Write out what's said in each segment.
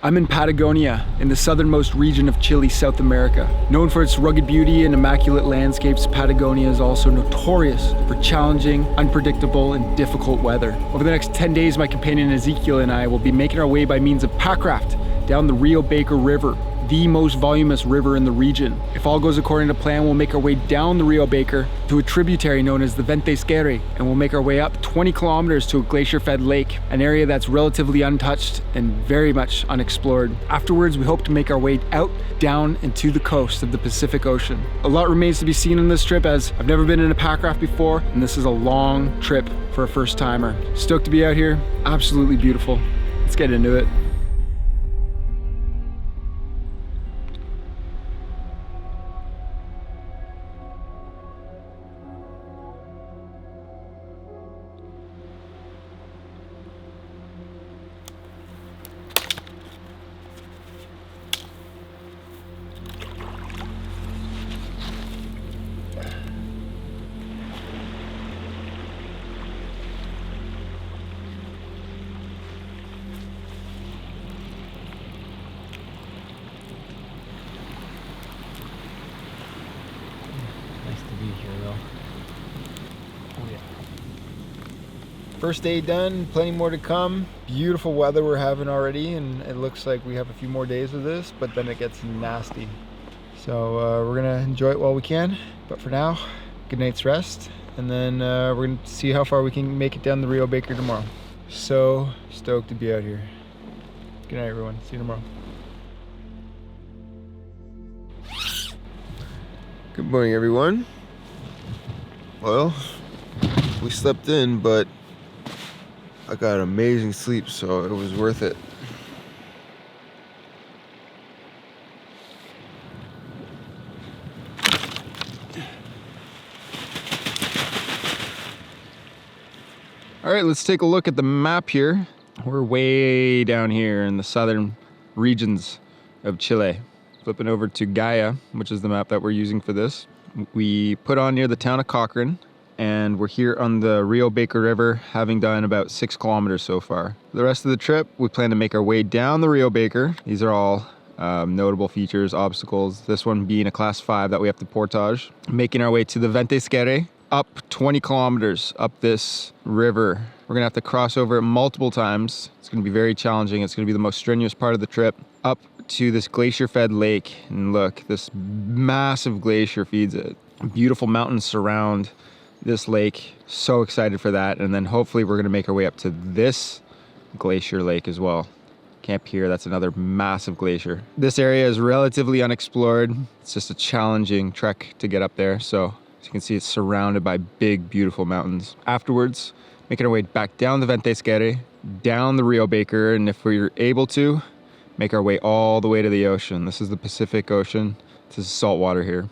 I'm in Patagonia, in the southernmost region of Chile, South America. Known for its rugged beauty and immaculate landscapes, Patagonia is also notorious for challenging, unpredictable, and difficult weather. Over the next 10 days, my companion Ezekiel and I will be making our way by means of packraft down the Rio Baker River, the most voluminous river in the region. If all goes according to plan, we'll make our way down the Rio Baker to a tributary known as the Ventes, and we'll make our way up 20 kilometers to a glacier-fed lake, an area that's relatively untouched and very much unexplored. Afterwards, we hope to make our way out, down, and to the coast of the Pacific Ocean. A lot remains to be seen on this trip, as I've never been in a packraft before, and this is a long trip for a first-timer. Stoked to be out here, absolutely beautiful. Let's get into it. First day done, plenty more to come. Beautiful weather we're having already, and it looks like we have a few more days of this, but then it gets nasty. So we're gonna enjoy it while we can, but for now, good night's rest, and then we're gonna see how far we can make it down the Rio Baker tomorrow. So stoked to be out here. Good night, everyone. See you tomorrow. Good morning, everyone. Well, we slept in, but I got amazing sleep, so it was worth it. All right, let's take a look at the map here. We're way down here in the southern regions of Chile. Flipping over to Gaia, which is the map that we're using for this. We put on near the town of Cochrane, and we're here on the Rio Baker River, having done about 6 kilometers so far. The rest of the trip, we plan to make our way down the Rio Baker. These are all notable features, obstacles. This one being a class 5 that we have to portage. Making our way to the Ventes, up 20 kilometers up this river. We're gonna have to cross over it multiple times. It's gonna be very challenging. It's gonna be the most strenuous part of the trip. Up to this glacier-fed lake, and look, this massive glacier feeds it. Beautiful mountains surround this lake. So excited for that. And then hopefully we're gonna make our way up to this glacier lake as well. Camp here, that's another massive glacier. This area is relatively unexplored. It's just a challenging trek to get up there. So as you can see, it's surrounded by big, beautiful mountains. Afterwards, making our way back down the Ventes, down the Rio Baker, and if we're able to, make our way all the way to the ocean. This is the Pacific Ocean. This is salt water here.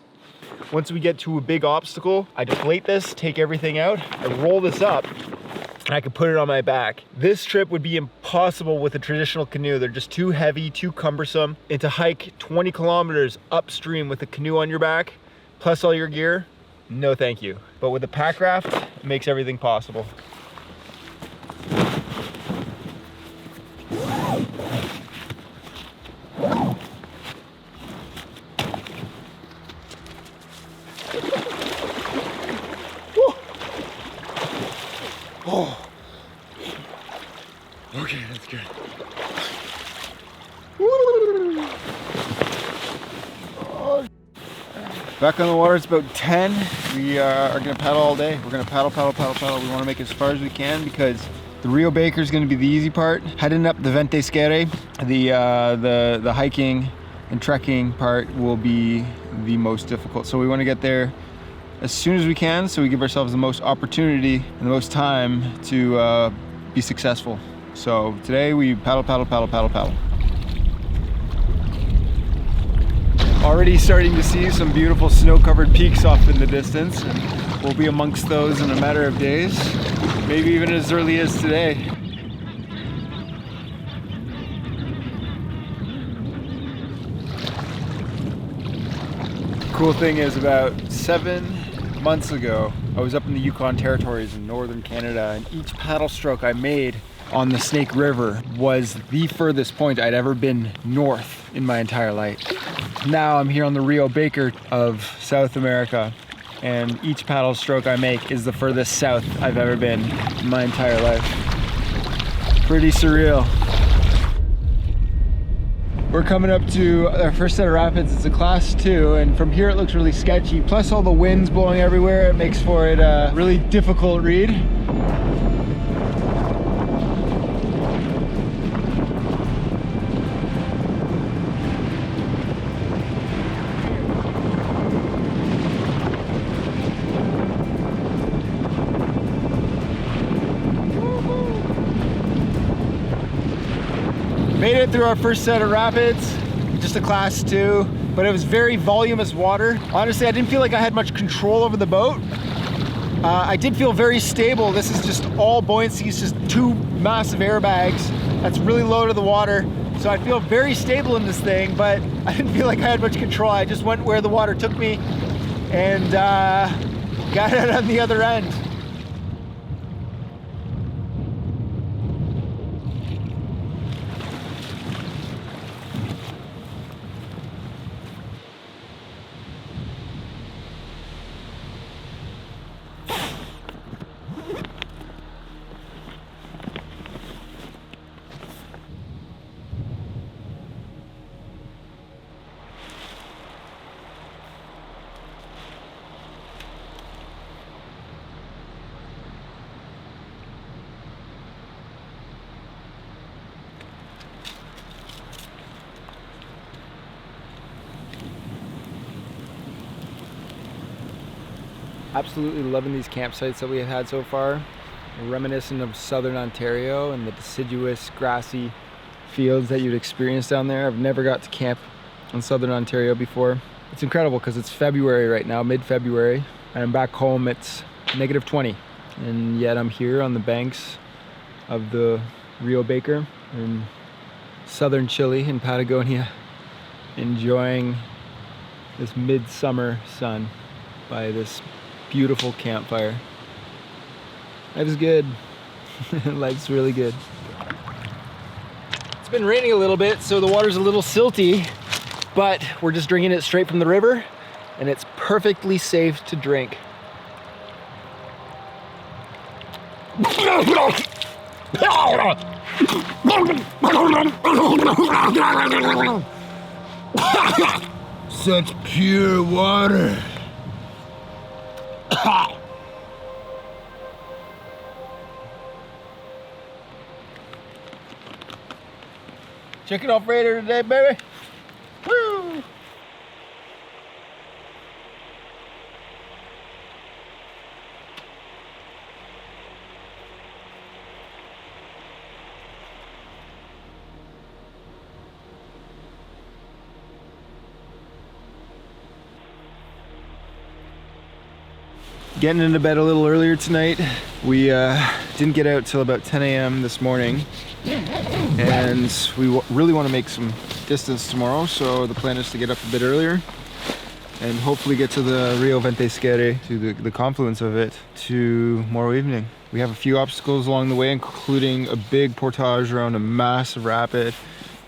Once we get to a big obstacle, I deflate this, take everything out, I roll this up, and I can put it on my back. This trip would be impossible with a traditional canoe. They're just too heavy, too cumbersome. And to hike 20 kilometers upstream with a canoe on your back, plus all your gear, no thank you. But with a packraft, it makes everything possible. Oh, okay, that's good. Back on the water, it's about 10. We are gonna paddle all day. We're gonna paddle. We wanna make it as far as we can because the Rio Baker is gonna be the easy part. Heading up the Ventes, the hiking and trekking part will be the most difficult. So we wanna get there as soon as we can, so we give ourselves the most opportunity and the most time to be successful. So today we paddle. Already starting to see some beautiful snow-covered peaks off in the distance. And we'll be amongst those in a matter of days, maybe even as early as today. Cool thing is, about 7 months ago, I was up in the Yukon Territories in northern Canada, and each paddle stroke I made on the Snake River was the furthest point I'd ever been north in my entire life. Now I'm here on the Rio Baker of South America, and each paddle stroke I make is the furthest south I've ever been in my entire life. Pretty surreal. We're coming up to our first set of rapids. It's a class 2, and from here it looks really sketchy. Plus all the winds blowing everywhere, it makes for it a really difficult read. Made it through our first set of rapids, just a class 2, but it was very voluminous water. Honestly, I didn't feel like I had much control over the boat. I did feel very stable. This is just all buoyancy, it's just 2 massive airbags that's really low to the water. So I feel very stable in this thing, but I didn't feel like I had much control. I just went where the water took me and got it on the other end. Absolutely loving these campsites that we have had so far. Reminiscent of southern Ontario and the deciduous grassy fields that you'd experience down there. I've never got to camp in southern Ontario before. It's incredible because it's February right now, mid-February, and I'm back home, it's -20. And yet I'm here on the banks of the Rio Baker in southern Chile in Patagonia, enjoying this midsummer sun by this beautiful campfire. Life's good. Life's really good. It's been raining a little bit, so the water's a little silty, but we're just drinking it straight from the river, and it's perfectly safe to drink. Such pure water. Chicken off Raider today, baby. Woo! Getting into bed a little earlier tonight. We didn't get out till about 10 a.m. this morning, and we really want to make some distance tomorrow, so the plan is to get up a bit earlier and hopefully get to the Rio Ventes, to the confluence of it, tomorrow evening. We have a few obstacles along the way, including a big portage around a massive rapid,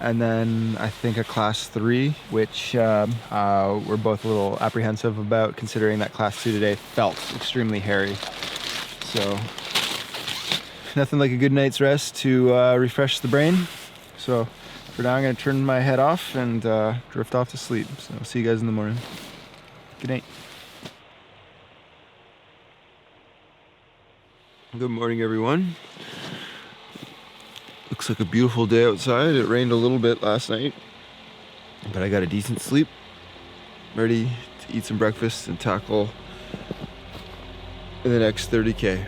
and then I think a class 3, which we're both a little apprehensive about, considering that class 2 today felt extremely hairy. So nothing like a good night's rest to refresh the brain. So for now I'm gonna turn my head off and drift off to sleep. So I'll see you guys in the morning. Good night. Good morning, everyone. Looks like a beautiful day outside. It rained a little bit last night, but I got a decent sleep. Ready to eat some breakfast and tackle the next 30K.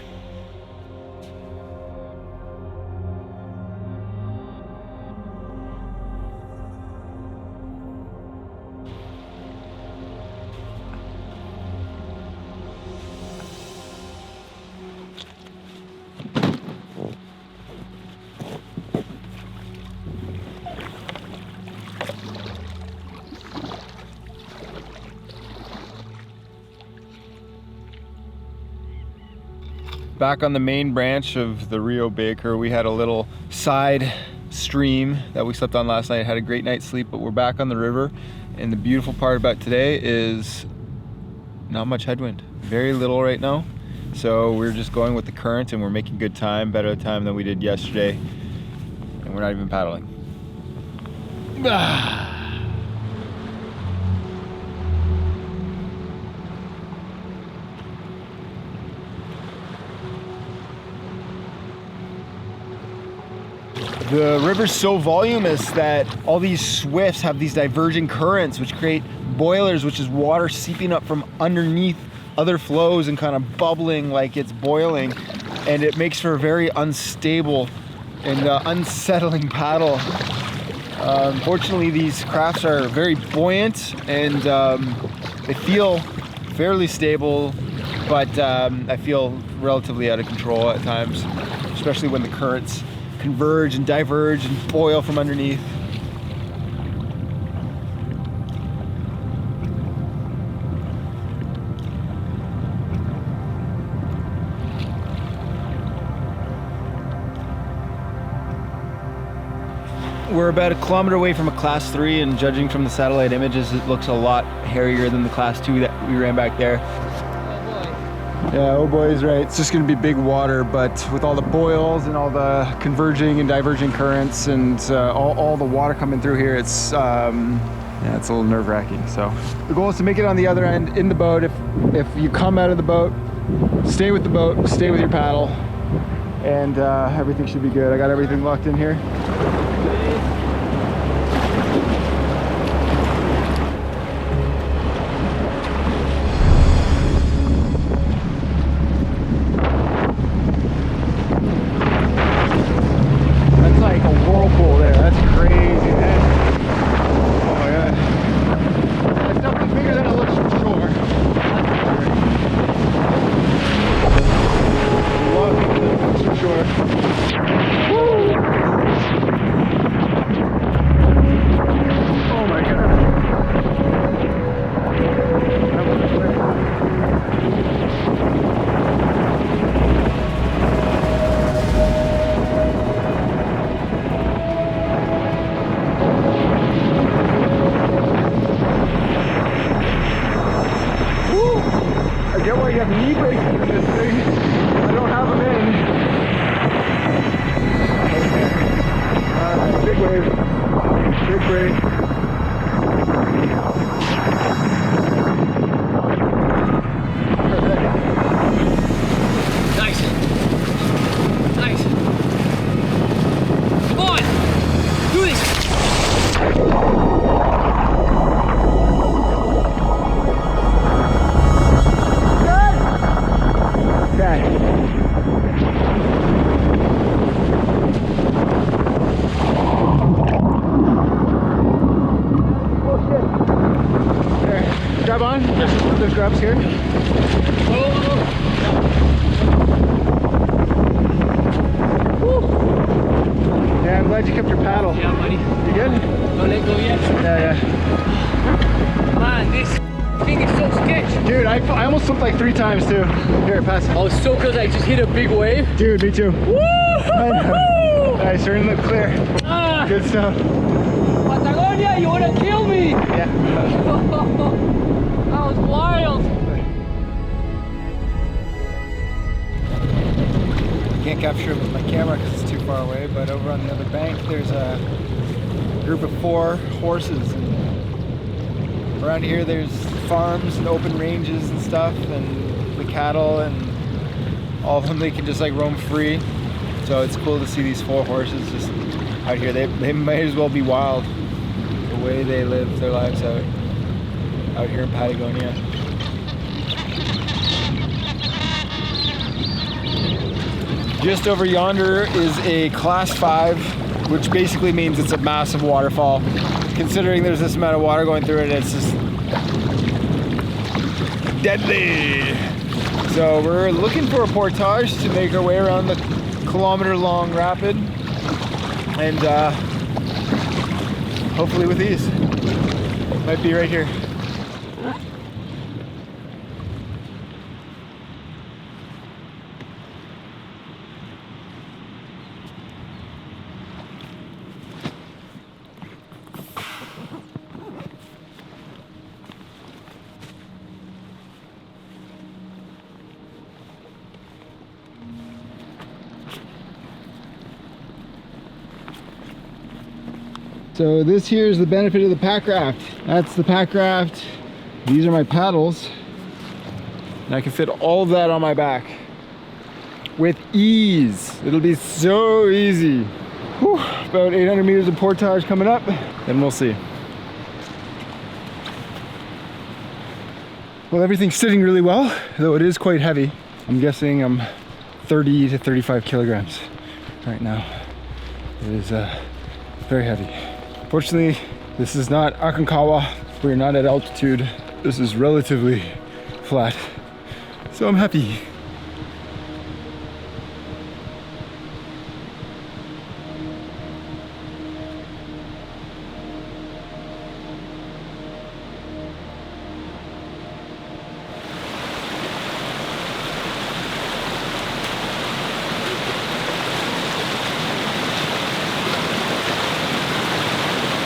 Back on the main branch of the Rio Baker, we had a little side stream that we slept on last night. Had a great night's sleep, but we're back on the river. And the beautiful part about today is not much headwind, very little right now. So we're just going with the current and we're making good time, better time than we did yesterday. And we're not even paddling. The river's so voluminous that all these swifts have these diverging currents which create boilers, which is water seeping up from underneath other flows and kind of bubbling like it's boiling, and it makes for a very unstable and unsettling paddle. Unfortunately, these crafts are very buoyant and they feel fairly stable, but I feel relatively out of control at times, especially when the currents converge and diverge and boil from underneath. We're about 1 kilometer away from a class 3, and judging from the satellite images, it looks a lot hairier than the class 2 that we ran back there. Yeah, oh boy is right. It's just going to be big water, but with all the boils and all the converging and diverging currents and all the water coming through here, it's yeah, it's a little nerve-wracking. So the goal is to make it on the other end in the boat. If you come out of the boat, stay with the boat, stay with your paddle, and everything should be good. I got everything locked in here. Grab on, there's grabs here. Yeah, I'm glad you kept your paddle. Yeah, buddy. You good? Don't let go yet. Yeah. Man, this thing is so sketchy. Dude, I almost slipped like 3 times too. Here, pass. I was so close, I just hit a big wave. Dude, me too. Woo! Nice, you're in the clear. Good stuff. Patagonia, you wanna kill me? Yeah. That was wild. Can't capture it with my camera because it's too far away, but over on the other bank there's a group of 4 horses, and around here there's farms and open ranges and stuff, and the cattle, and all of them, they can just like roam free. So it's cool to see these 4 horses just out here. They might as well be wild the way they live their lives out here in Patagonia. Just over yonder is a class 5, which basically means it's a massive waterfall. Considering there's this amount of water going through it, it's just deadly. So we're looking for a portage to make our way around the kilometer-long rapid, and hopefully with ease. Might be right here. So this here is the benefit of the pack raft. That's the pack raft. These are my paddles. And I can fit all of that on my back with ease. It'll be so easy. Whew, about 800 meters of portage coming up, and we'll see. Well, everything's sitting really well, though it is quite heavy. I'm guessing I'm 30 to 35 kilograms right now. It is very heavy. Fortunately, this is not Aconcagua. We're not at altitude. This is relatively flat. So I'm happy.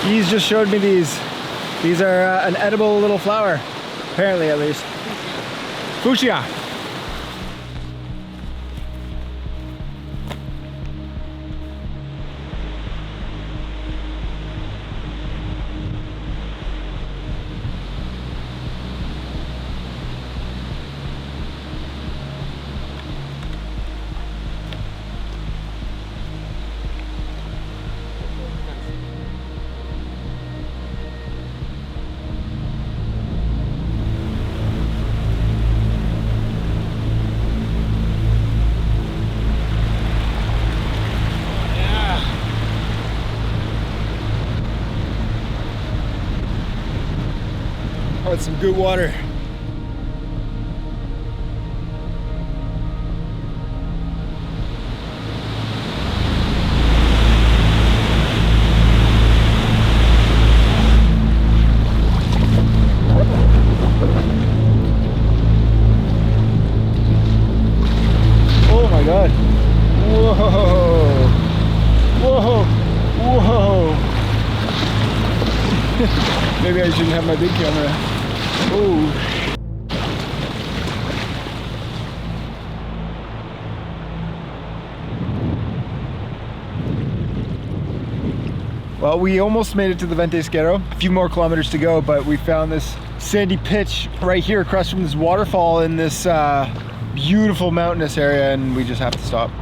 He's just showed me these. These are an edible little flower, apparently at least. Fuchsia. That's some good water. Oh my God. Whoa. Whoa. Whoa. Maybe I shouldn't have my big camera. Oh. Well, we almost made it to the Ventes. A few more kilometers to go, but we found this sandy pitch right here across from this waterfall in this beautiful mountainous area, and we just have to stop.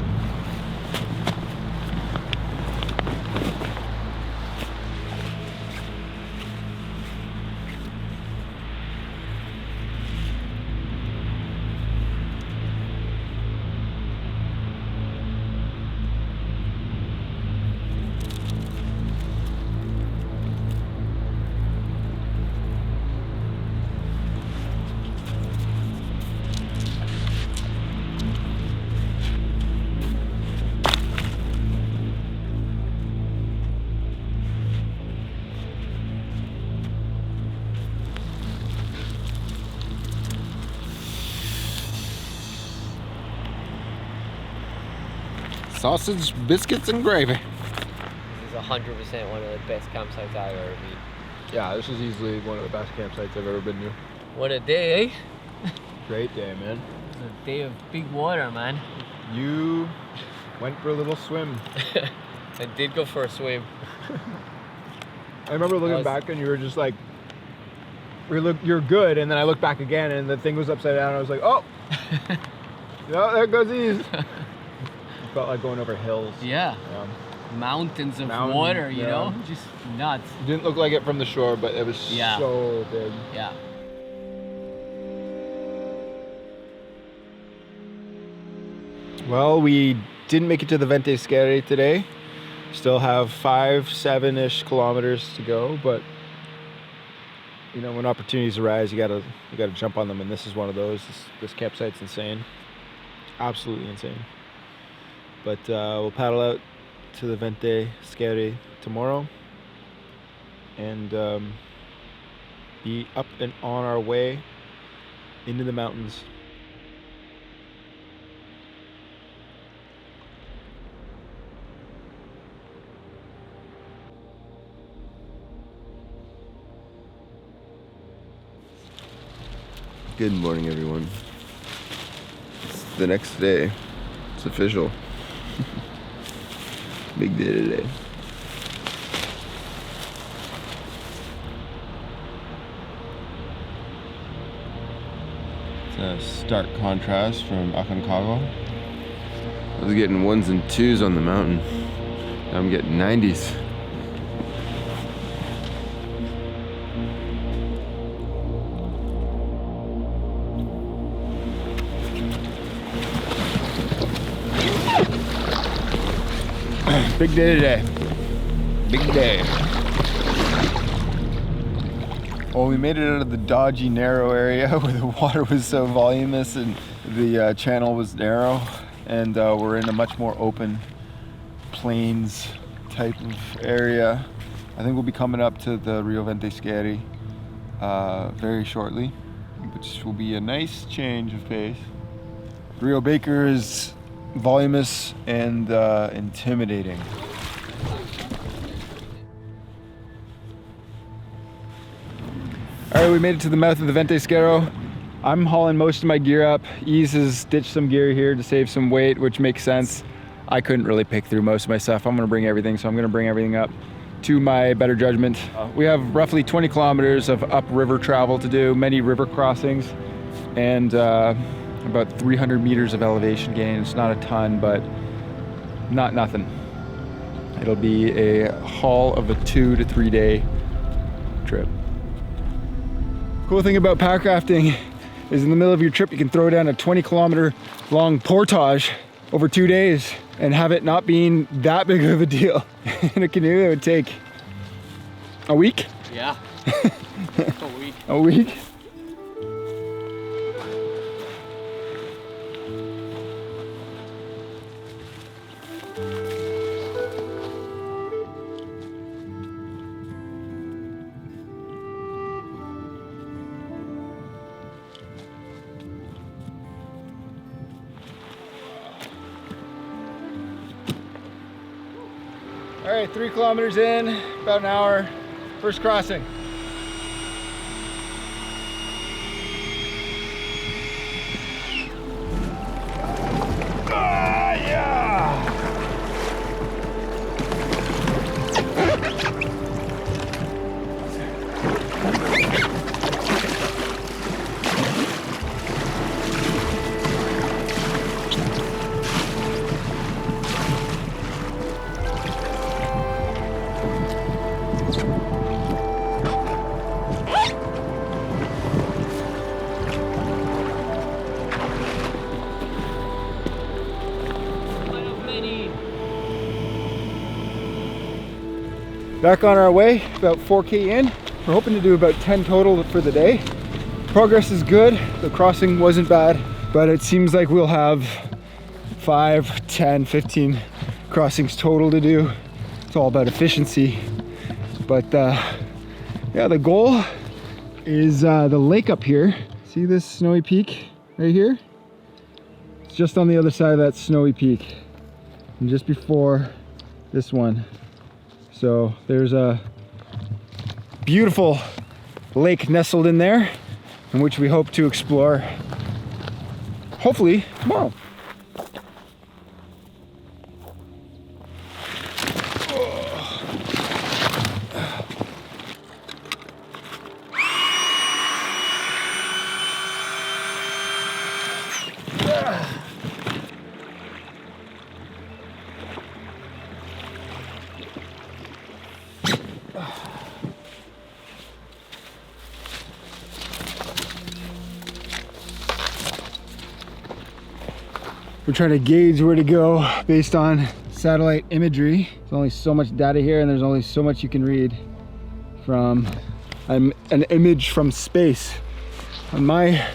Sausage, biscuits, and gravy. This is 100% one of the best campsites I've ever been. Yeah, this is easily one of the best campsites I've ever been to. What a day, eh? Great day, man. It's a day of big water, man. You went for a little swim. I did go for a swim. I remember looking back and you were just like, you're good, and then I looked back again and the thing was upside down and I was like, oh! Yeah, there goes these. Felt like going over hills. Yeah. Mountains of water, you know? Just nuts. It didn't look like it from the shore, but it was so big. Yeah. Well, we didn't make it to the Ventes today. Still have 5-7-ish kilometers to go, but you know, when opportunities arise, you gotta jump on them, and this is one of those. This campsite's insane. Absolutely insane. But we'll paddle out to the Ventes tomorrow and be up and on our way into the mountains. Good morning, everyone. It's the next day. It's official. Big day today. It's a stark contrast from Aconcagua. I was getting 1s and 2s on the mountain. Now I'm getting 90s. Big day today. Big day. Well, we made it out of the dodgy, narrow area where the water was so voluminous and the channel was narrow, and we're in a much more open plains type of area. I think we'll be coming up to the Rio Ventes very shortly, which will be a nice change of pace. Rio Baker is voluminous and intimidating. All right, we made it to the mouth of the Ventesquero. I'm hauling most of my gear up. Ease has ditched some gear here to save some weight, which makes sense. I couldn't really pick through most of my stuff. I'm gonna bring everything, so I'm gonna bring everything up to my better judgment. We have roughly 20 kilometers of upriver travel to do, many river crossings, and about 300 meters of elevation gain. It's not a ton, but not nothing. It'll be a haul of a 2 to 3 day trip. Cool thing about pack rafting is in the middle of your trip, you can throw down a 20-kilometer long portage over 2 days and have it not being that big of a deal. In a canoe, it would take a week. Yeah. A week. A week. All right, 3 kilometers in, about an hour, first crossing. Back on our way, about 4K in. We're hoping to do about 10 total for the day. Progress is good. The crossing wasn't bad, but it seems like we'll have 5, 10, 15 crossings total to do. It's all about efficiency. But yeah, the goal is the lake up here. See this snowy peak right here? It's just on the other side of that snowy peak. And just before this one. So there's a beautiful lake nestled in there, in which we hope to explore, hopefully tomorrow. We're trying to gauge where to go based on satellite imagery. There's only so much data here, and there's only so much you can read from an image from space. On my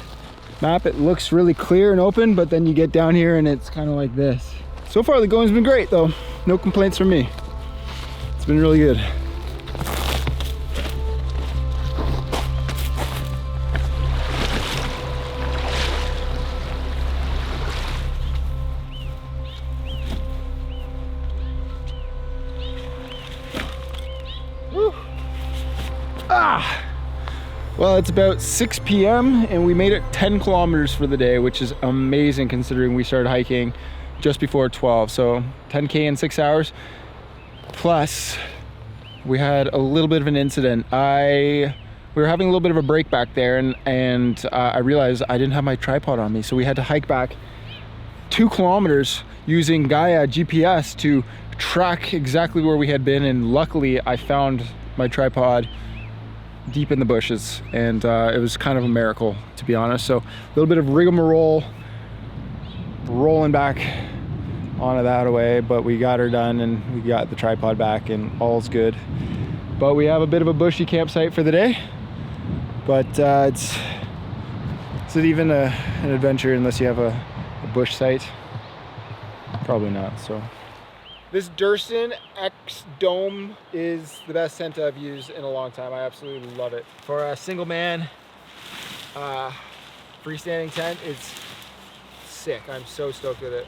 map, it looks really clear and open, but then you get down here and it's kind of like this. So far, the going's been great though. No complaints from me. It's been really good. Well, it's about 6 p.m. and we made it 10 kilometers for the day, which is amazing considering we started hiking just before 12. So 10K in 6 hours. Plus, we had a little bit of an incident. I we were having a little bit of a break back there, and I realized I didn't have my tripod on me, so we had to hike back 2 kilometers using Gaia GPS to track exactly where we had been, and luckily I found my tripod deep in the bushes, and it was kind of a miracle, to be honest. So a little bit of rigmarole rolling back onto that away, but we got her done and we got the tripod back and all's good. But we have a bit of a bushy campsite for the day, but is it even an adventure unless you have a bush site? Probably not. So this Durston X Dome is the best tent I've used in a long time. I absolutely love it. For a single man freestanding tent, it's sick. I'm so stoked with it.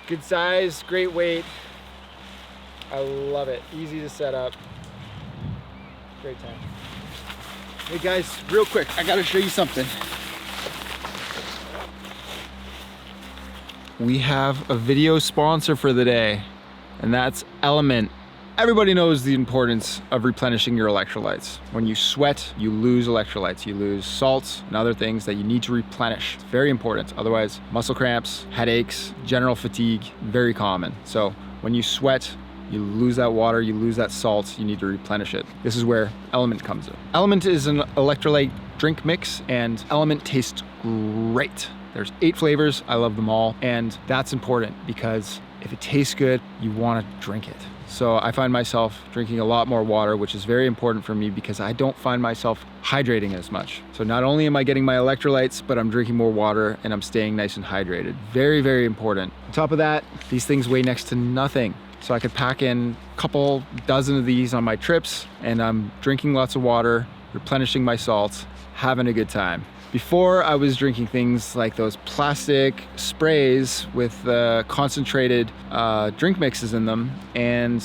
Good size, great weight. I love it. Easy to set up. Great tent. Hey guys, real quick, I gotta show you something. We have a video sponsor for the day, and that's LMNT. Everybody knows the importance of replenishing your electrolytes. When you sweat, you lose electrolytes. You lose salts and other things that you need to replenish. It's very important. Otherwise, muscle cramps, headaches, general fatigue, very common. So when you sweat, you lose that water, you lose that salt, you need to replenish it. This is where LMNT comes in. LMNT is an electrolyte drink mix, and LMNT tastes great. There's 8 flavors, I love them all, and that's important because if it tastes good, you want to drink it. So I find myself drinking a lot more water, which is very important for me because I don't find myself hydrating as much. So not only am I getting my electrolytes, but I'm drinking more water and I'm staying nice and hydrated. Very, very important. On top of that, these things weigh next to nothing. So I could pack in a couple dozen of these on my trips, and I'm drinking lots of water, replenishing my salts, having a good time. Before, I was drinking things like those plastic sprays with concentrated drink mixes in them, and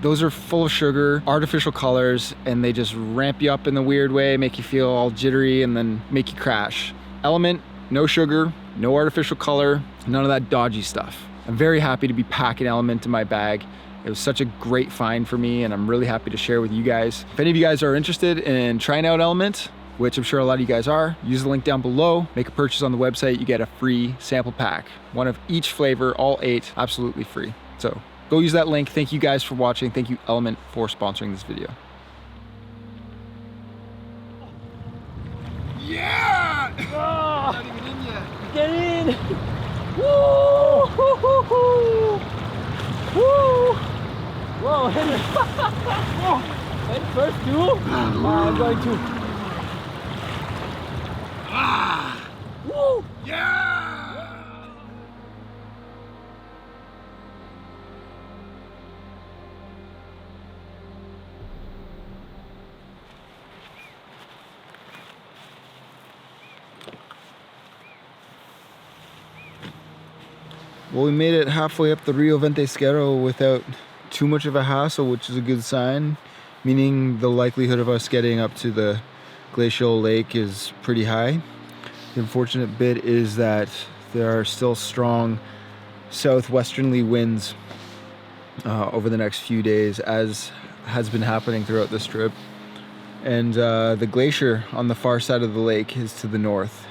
those are full of sugar, artificial colors, and they just ramp you up in the weird way, make you feel all jittery, and then make you crash. LMNT, no sugar, no artificial color, none of that dodgy stuff. I'm very happy to be packing LMNT in my bag. It was such a great find for me, and I'm really happy to share with you guys. If any of you guys are interested in trying out LMNT, which I'm sure a lot of you guys are, use the link down below, make a purchase on the website, you get a free sample pack. One of each flavor, all 8, absolutely free. So go use that link. Thank you guys for watching. Thank you LMNT for sponsoring this video. Yeah! Oh, Not even in yet. get in! Woo! Woo! Woo! Woo! Woo! Whoa, Henry! Head first, too? I'm going to. Woo! Yeah! Well, we made it halfway up the Rio Ventes without too much of a hassle, which is a good sign, meaning the likelihood of us getting up to the glacial lake is pretty high. The unfortunate bit is that there are still strong southwesterly winds over the next few days, as has been happening throughout this trip. And the glacier on the far side of the lake is to the north,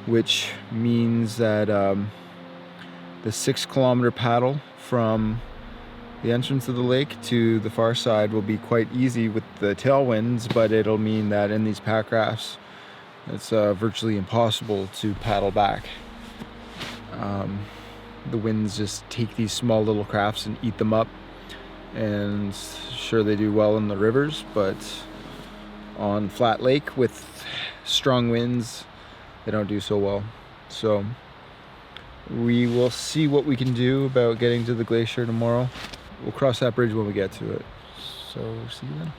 which means that the 6-kilometer paddle from the entrance of the lake to the far side will be quite easy with the tailwinds, but it'll mean that in these pack rafts, it's virtually impossible to paddle back. The winds just take these small little crafts and eat them up, and sure, they do well in the rivers, but on flat lake with strong winds, they don't do so well. So we will see what we can do about getting to the glacier tomorrow. We'll cross that bridge when we get to it. So see you then.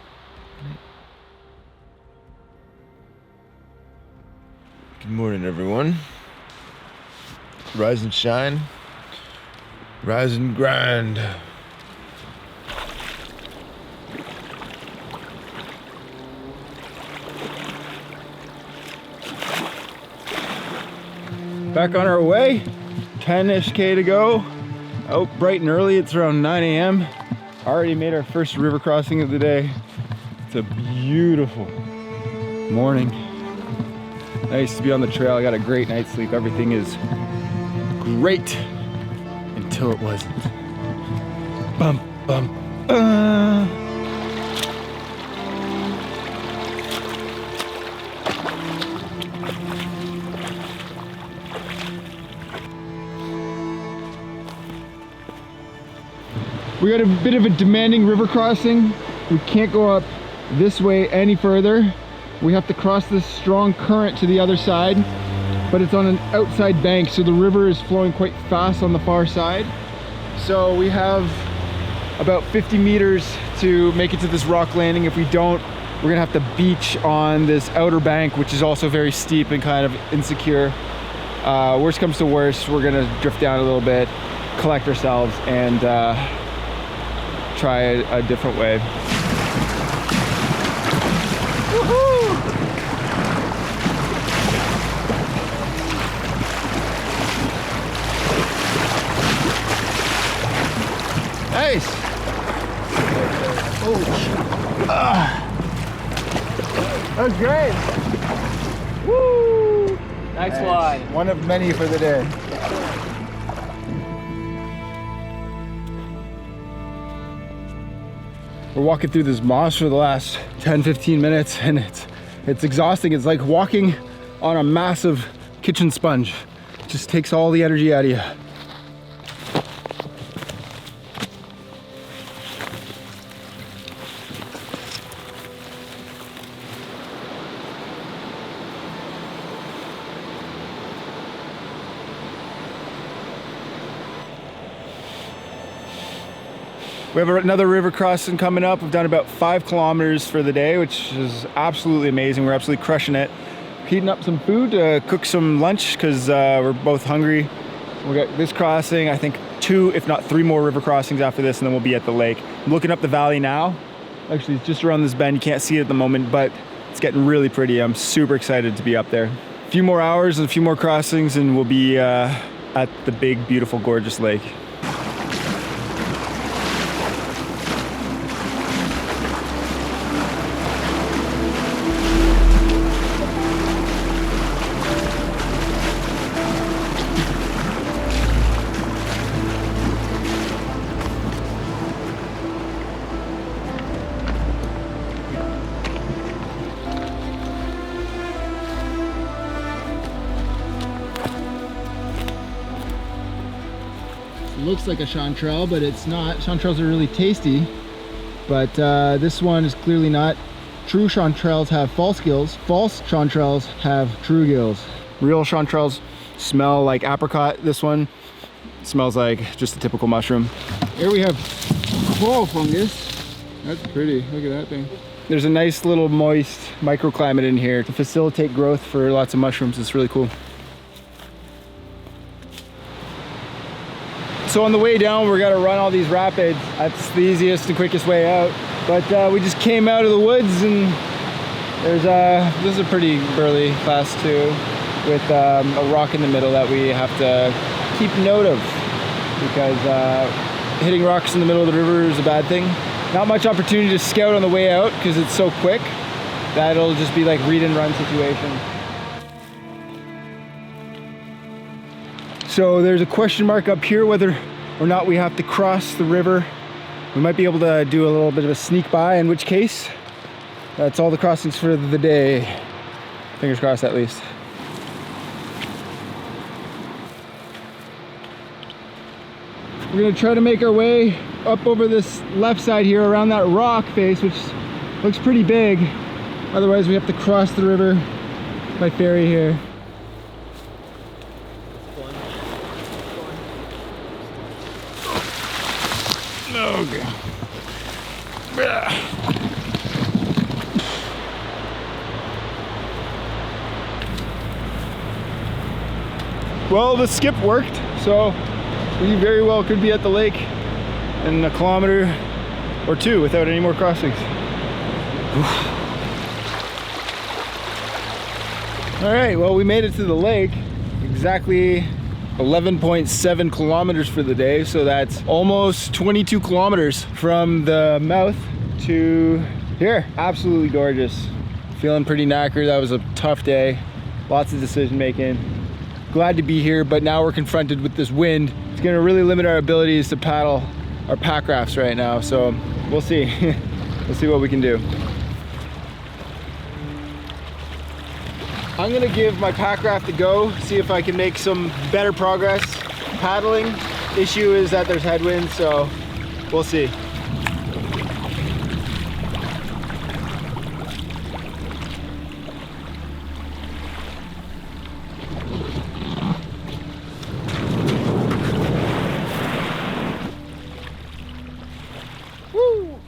Good morning, everyone. Rise and shine. Rise and grind. Back on our way, 10-ish K to go. Out bright and early, it's around 9 a.m. Already made our first river crossing of the day. Just a beautiful morning. Nice to be on the trail. I got a great night's sleep. Everything is great until it wasn't. Bum, bum, We got a bit of a demanding river crossing. We can't go up this way any further. We have to cross this strong current to the other side, but it's on an outside bank, so the river is flowing quite fast on the far side. So we have about 50 meters to make it to this rock landing. If we don't, we're gonna have to beach on this outer bank, which is also very steep and kind of insecure. Worst comes to worst, we're gonna drift down a little bit, collect ourselves, and try a different way. Woohoo! Nice! Oh, that was great! Woo! Next one. One of many for the day. We're walking through this moss for the last 10-15 minutes, and it's exhausting. It's like walking on a massive kitchen sponge. It just takes all the energy out of you. We have another river crossing coming up. We've done about 5 kilometers for the day, which is absolutely amazing. We're absolutely crushing it. Heating up some food to cook some lunch because we're both hungry. We got this crossing, I think 2, if not 3 more river crossings after this, and then we'll be at the lake. I'm looking up the valley now. Actually, it's just around this bend. You can't see it at the moment, but it's getting really pretty. I'm super excited to be up there. A few more hours and a few more crossings, and we'll be at the big, beautiful, gorgeous lake. Looks like a chanterelle, but it's not. Chanterelles are really tasty, but this one is clearly not. True chanterelles have false gills. False chanterelles have true gills. Real chanterelles smell like apricot. This one smells like just a typical mushroom. Here we have coral fungus. That's pretty. Look at that thing. There's a nice little moist microclimate in here to facilitate growth for lots of mushrooms. It's really cool. So on the way down, we're gonna run all these rapids. That's the easiest and quickest way out. But we just came out of the woods, and this is a pretty burly class 2 with a rock in the middle that we have to keep note of, because hitting rocks in the middle of the river is a bad thing. Not much opportunity to scout on the way out because it's so quick that it'll just be like read and run situation. So there's a question mark up here whether or not we have to cross the river. We might be able to do a little bit of a sneak by, in which case, that's all the crossings for the day. Fingers crossed, at least. We're gonna try to make our way up over this left side here around that rock face, which looks pretty big. Otherwise, we have to cross the river by ferry here. Okay. Well, the skip worked, so we very well could be at the lake in a kilometer or 2 without any more crossings. All right, well, we made it to the lake. Exactly 11.7 kilometers for the day, so that's almost 22 kilometers from the mouth to Here, absolutely gorgeous. Feeling pretty knackered. That was a tough day. Lots of decision making. Glad to be here, but now we're confronted with this wind. It's gonna really limit our abilities to paddle our pack rafts right now, so we'll see. We'll see what we can do. I'm gonna give my pack raft a go, see if I can make some better progress paddling. Issue is that there's headwinds, so we'll see. Woo!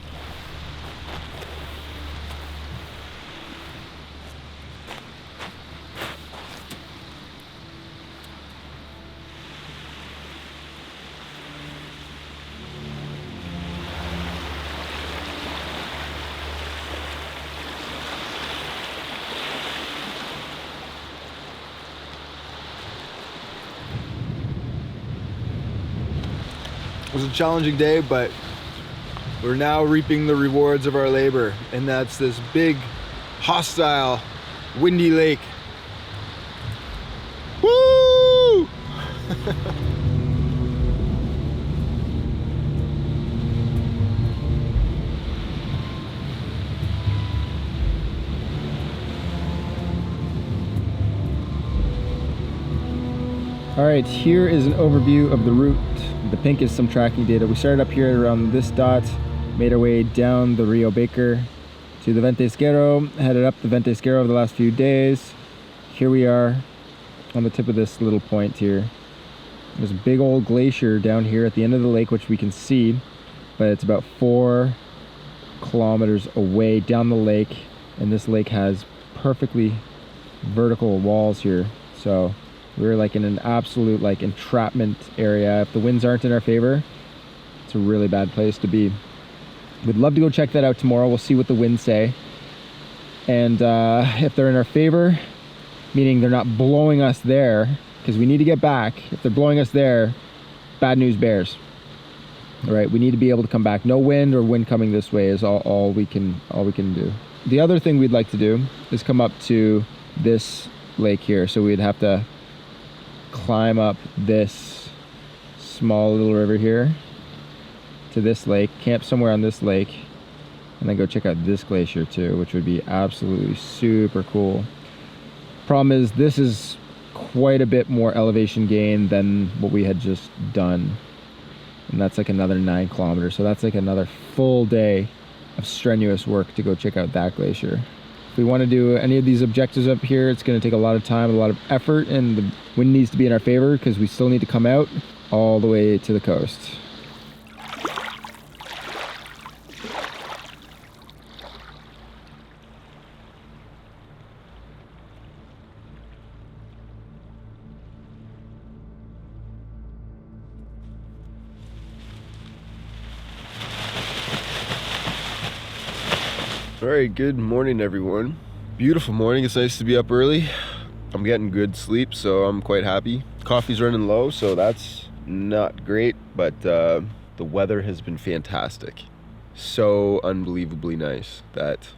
It was a challenging day, but we're now reaping the rewards of our labor, and that's this big, hostile, windy lake. Woo! All right, here is an overview of the route. The pink is some tracking data. We started up here around this dot, made our way down the Rio Baker to the Ventesquero, headed up the Ventesquero over the last few days. Here we are on the tip of this little point here. There's a big old glacier down here at the end of the lake, which we can see, but it's about 4 kilometers away down the lake, and this lake has perfectly vertical walls here. So we're like in an absolute like entrapment area. If the winds aren't in our favor, it's a really bad place to be. We'd love to go check that out tomorrow. We'll see what the winds say. And if they're in our favor, meaning they're not blowing us there, because we need to get back. If they're blowing us there, bad news bears. All right, we need to be able to come back. No wind or wind coming this way is all we can do. The other thing we'd like to do is come up to this lake here. So we'd have to climb up this small little river here to this lake, camp somewhere on this lake, and then go check out this glacier too, which would be absolutely super cool. Problem is, this is quite a bit more elevation gain than what we had just done, and that's like another 9 kilometers, so that's like another full day of strenuous work to go check out that glacier. If we want to do any of these objectives up here, it's going to take a lot of time, a lot of effort, and the wind needs to be in our favor because we still need to come out all the way to the coast. All right, good morning, everyone. Beautiful morning. It's nice to be up early. I'm getting good sleep, so I'm quite happy. Coffee's running low, so that's not great, but the weather has been fantastic. So unbelievably nice that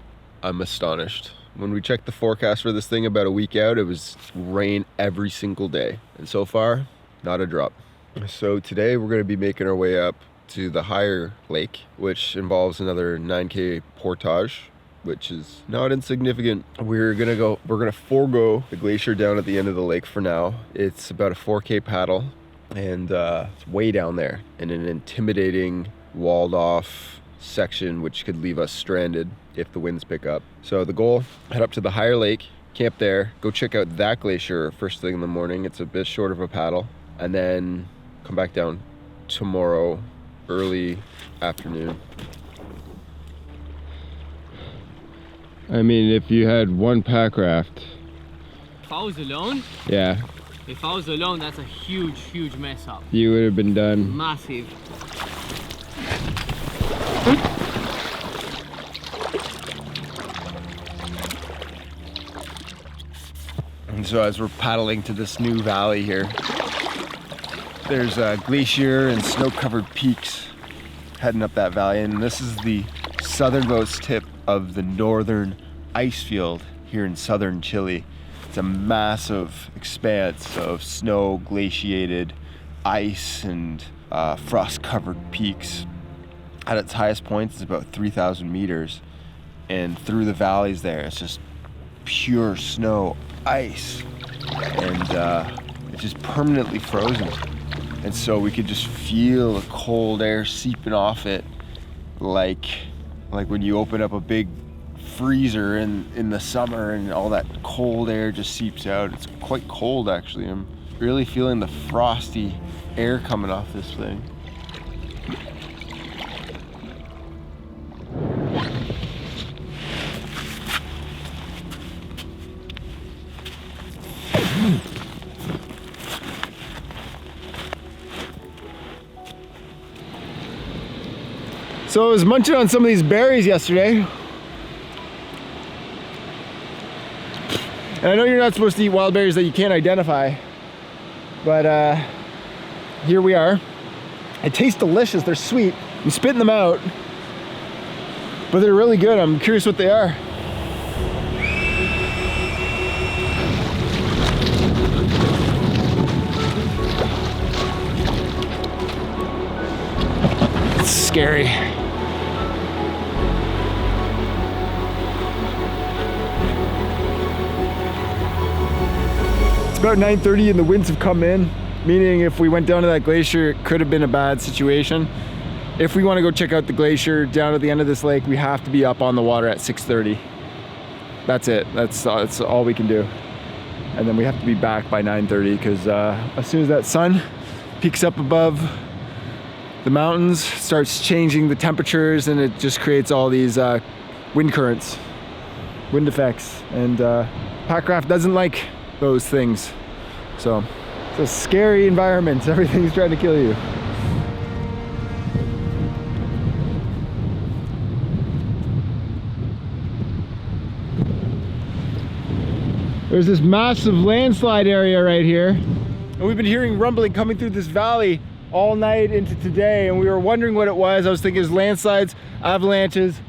I'm astonished. When we checked the forecast for this thing about a week out, it was rain every single day. And so far, not a drop. So today we're gonna be making our way up to the higher lake, which involves another 9K portage, which is not insignificant. We're gonna forego the glacier down at the end of the lake for now. It's about a 4K paddle, and it's way down there in an intimidating walled off section, which could leave us stranded if the winds pick up. So the goal, head up to the higher lake, camp there, go check out that glacier first thing in the morning. It's a bit short of a paddle, and then come back down tomorrow early afternoon. I mean, if you had one pack raft. If I was alone? Yeah. If I was alone, that's a huge mess up. You would have been done. Massive. And so as we're paddling to this new valley here, there's a glacier and snow-covered peaks heading up that valley, and this is the southernmost tip of the northern ice field here in southern Chile. It's a massive expanse of snow, glaciated ice, and frost-covered peaks. At its highest point, it's about 3,000 meters, and through the valleys there, it's just pure snow, ice, and it's just permanently frozen. And so we could just feel the cold air seeping off it, like when you open up a big freezer in the summer and all that cold air just seeps out. It's quite cold actually. I'm really feeling the frosty air coming off this thing. So I was munching on some of these berries yesterday. And I know you're not supposed to eat wild berries that you can't identify, but here we are. They taste delicious, they're sweet. I'm spitting them out, but they're really good. I'm curious what they are. It's scary. It's about 9:30 and the winds have come in, meaning if we went down to that glacier, it could have been a bad situation. If we want to go check out the glacier down at the end of this lake, we have to be up on the water at 6:30. That's it. That's all we can do. And then we have to be back by 9:30 because as soon as that sun peaks up above the mountains, starts changing the temperatures, and it just creates all these wind currents, wind effects, and Packraft doesn't like those things. So it's a scary environment. Everything's trying to kill you. There's this massive landslide area right here, and we've been hearing rumbling coming through this valley all night into today, and we were wondering what it was. I was thinking it's landslides, avalanches,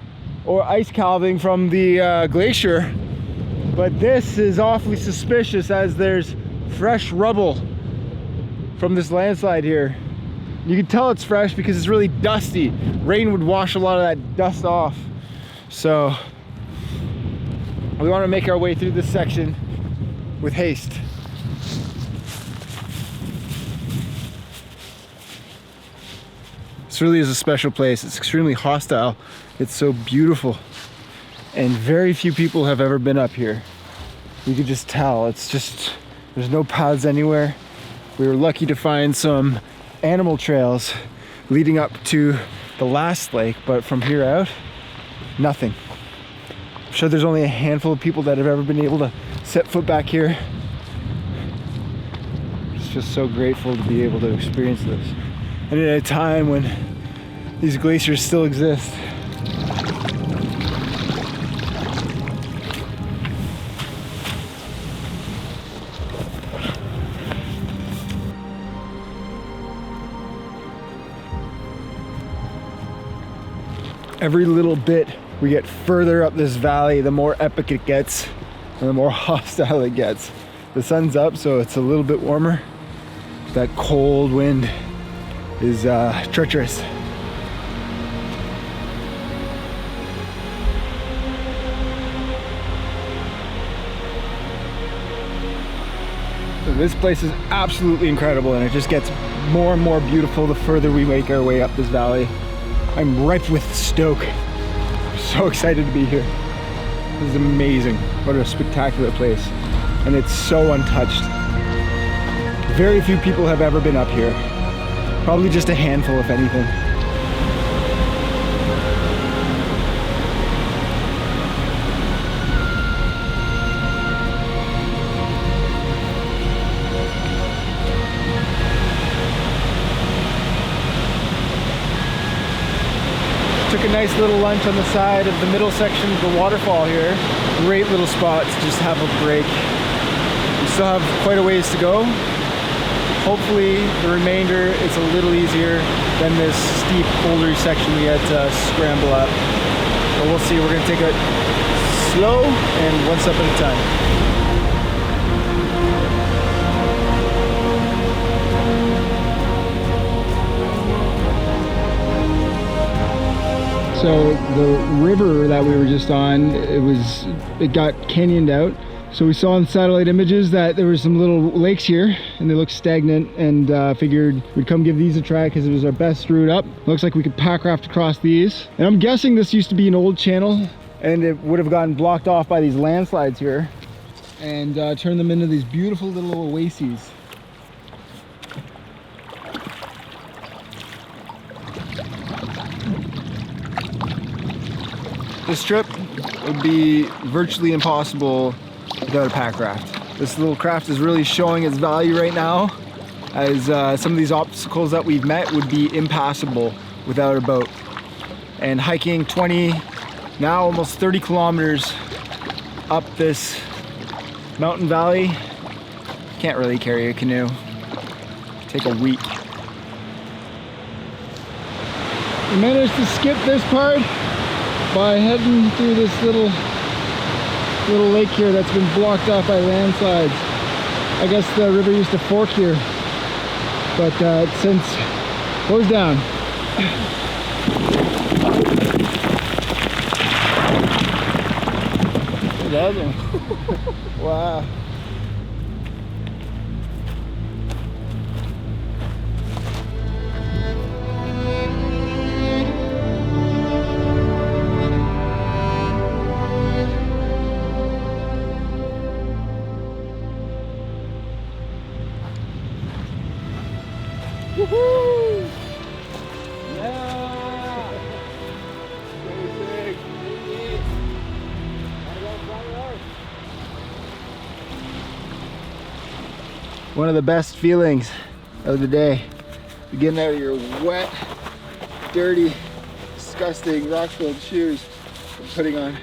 or ice calving from the glacier. But this is awfully suspicious as there's fresh rubble from this landslide here. You can tell it's fresh because it's really dusty. Rain would wash a lot of that dust off. So we want to make our way through this section with haste. This really is a special place. It's extremely hostile. It's so beautiful. And very few people have ever been up here. You could just tell. It's just, there's no paths anywhere. We were lucky to find some animal trails leading up to the last lake, but from here out, nothing. I'm sure there's only a handful of people that have ever been able to set foot back here. It's just so grateful to be able to experience this. And at a time when these glaciers still exist. Every little bit we get further up this valley, the more epic it gets and the more hostile it gets. The sun's up, so it's a little bit warmer. That cold wind is treacherous. So this place is absolutely incredible, and it just gets more and more beautiful the further we make our way up this valley. I'm ripe with stoke. I'm so excited to be here. This is amazing. What a spectacular place. And it's so untouched. Very few people have ever been up here. Probably just a handful, if anything. Took a nice little lunch on the side of the middle section of the waterfall here. Great little spot to just have a break. We still have quite a ways to go. Hopefully the remainder is a little easier than this steep bouldery section we had to scramble up. But we'll see. We're gonna take it slow and one step at a time. So the river that we were just on, it got canyoned out. So we saw in satellite images that there were some little lakes here and they looked stagnant, and figured we'd come give these a try because it was our best route up. Looks like we could pack raft across these. And I'm guessing this used to be an old channel and it would have gotten blocked off by these landslides here and turned them into these beautiful little oases. This trip would be virtually impossible without a pack raft. This little craft is really showing its value right now, as some of these obstacles that we've met would be impassable without a boat. And hiking 20, now almost 30 kilometers up this mountain valley, can't really carry a canoe. Take a week. We managed to skip this part by heading through this little lake here that's been blocked off by landslides. I guess the river used to fork here, but it's since closed down. Wow. Woohoo! Yeah! One of the best feelings of the day, getting out of your wet, dirty, disgusting, rock-filled shoes and putting on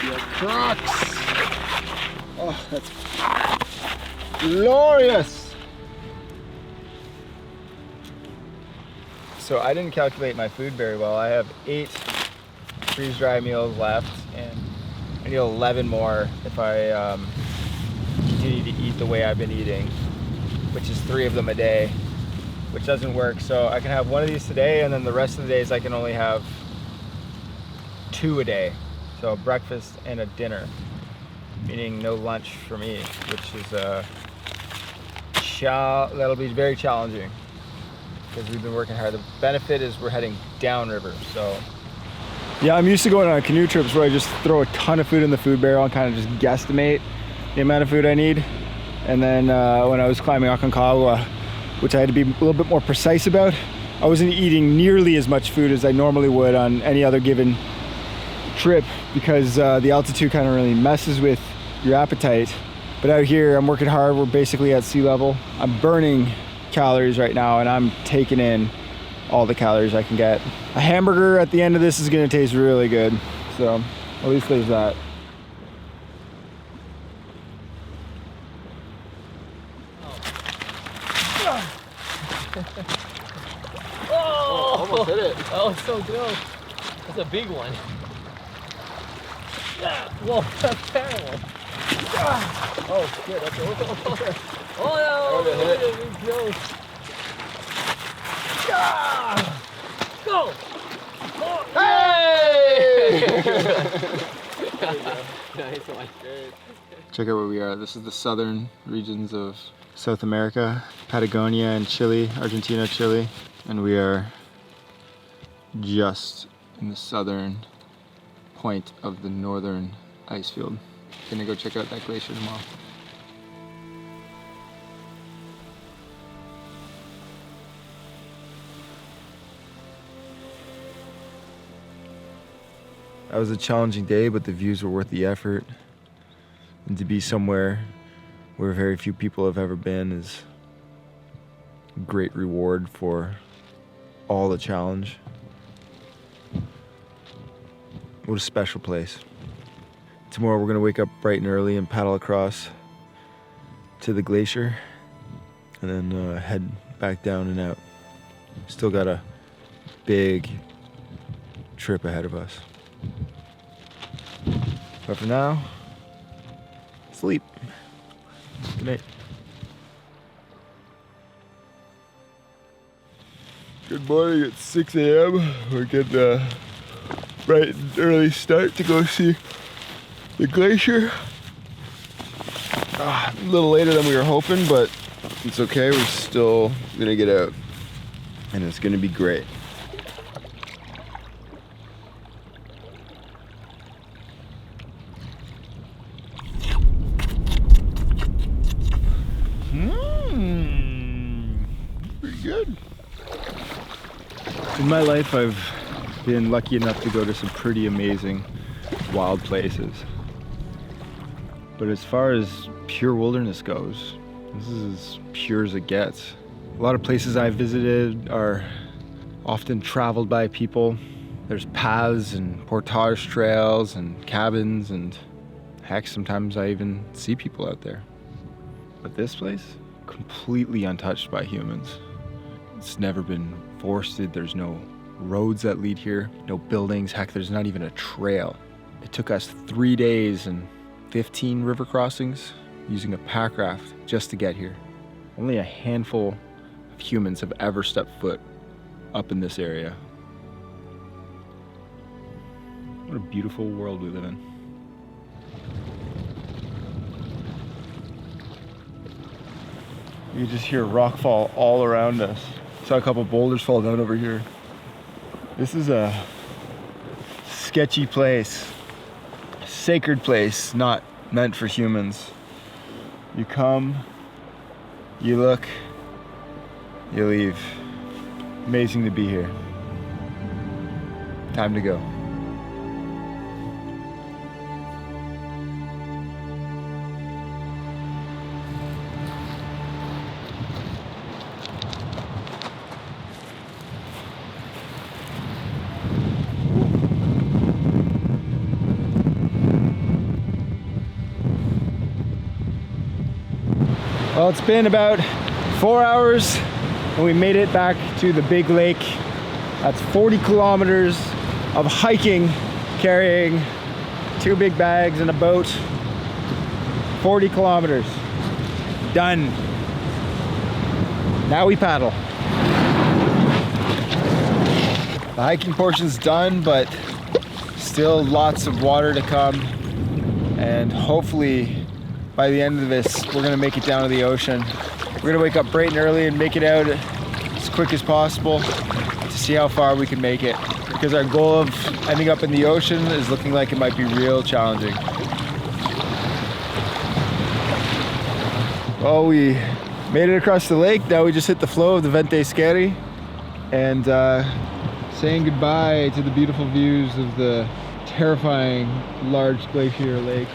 your Crocs. Oh, that's glorious. So I didn't calculate my food very well. I have 8 freeze-dry meals left, and I need 11 more if I continue to eat the way I've been eating, which is 3 of them a day, which doesn't work. So I can have one of these today, and then the rest of the days I can only have 2 a day. So a breakfast and a dinner, meaning no lunch for me, which is that'll be very challenging because we've been working hard. The benefit is we're heading downriver, so. Yeah, I'm used to going on canoe trips where I just throw a ton of food in the food barrel and kind of just guesstimate the amount of food I need. And then when I was climbing Aconcagua, which I had to be a little bit more precise about, I wasn't eating nearly as much food as I normally would on any other given trip, because the altitude kind of really messes with your appetite. But out here, I'm working hard. We're basically at sea level. I'm burning calories right now, and I'm taking in all the calories I can get. A hamburger at the end of this is gonna taste really good. So at least there's that. Oh, almost hit it. That was so close. That's a big one. Yeah. Whoa, that's terrible. Oh shit, that's over. Oh no, That would've hit. it was close. Yeah. Go! Oh, Hey! nice one. Check out where we are. This is the southern regions of South America, Patagonia and Chile, Argentina, Chile, and we are just in the southern point of the northern ice field. Gonna go check out that glacier tomorrow. That was a challenging day, but the views were worth the effort. And to be somewhere where very few people have ever been is a great reward for all the challenge. What a special place. Tomorrow we're gonna wake up bright and early and paddle across to the glacier and then head back down and out. Still got a big trip ahead of us. But for now, sleep. Good night. Good morning, it's 6 a.m. We're getting a bright and early start to go see the glacier. A little later than we were hoping, but it's okay. We're still gonna get out and it's gonna be great. Pretty good. In my life, I've been lucky enough to go to some pretty amazing wild places. But as far as pure wilderness goes, this is as pure as it gets. A lot of places I've visited are often traveled by people. There's paths and portage trails and cabins, and heck, sometimes I even see people out there. But this place, completely untouched by humans. It's never been forested. There's no roads that lead here, no buildings. Heck, there's not even a trail. It took us 3 days and 15 river crossings using a pack raft just to get here. Only a handful of humans have ever stepped foot up in this area. What a beautiful world we live in. You just hear rock fall all around us. Saw a couple boulders fall down over here. This is a sketchy place, a sacred place, not meant for humans. You come, you look, you leave. Amazing to be here. Time to go. Well, it's been about 4 hours and we made it back to the big lake. That's 40 kilometers of hiking, carrying 2 big bags and a boat. 40 kilometers. Done. Now we paddle. The hiking portion's done, but still lots of water to come. And hopefully by the end of this, we're gonna make it down to the ocean. We're gonna wake up bright and early and make it out as quick as possible to see how far we can make it. Because our goal of ending up in the ocean is looking like it might be real challenging. Well, we made it across the lake. Now we just hit the flow of the Ventes and saying goodbye to the beautiful views of the terrifying large glacier lake.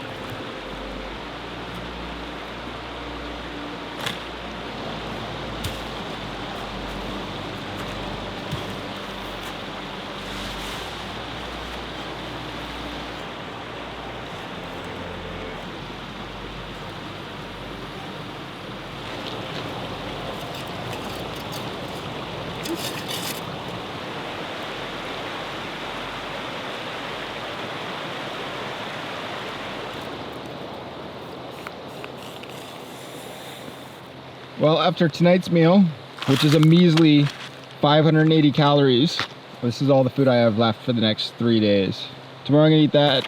Well, after tonight's meal, which is a measly 580 calories, this is all the food I have left for the next 3 days. Tomorrow I'm gonna eat that.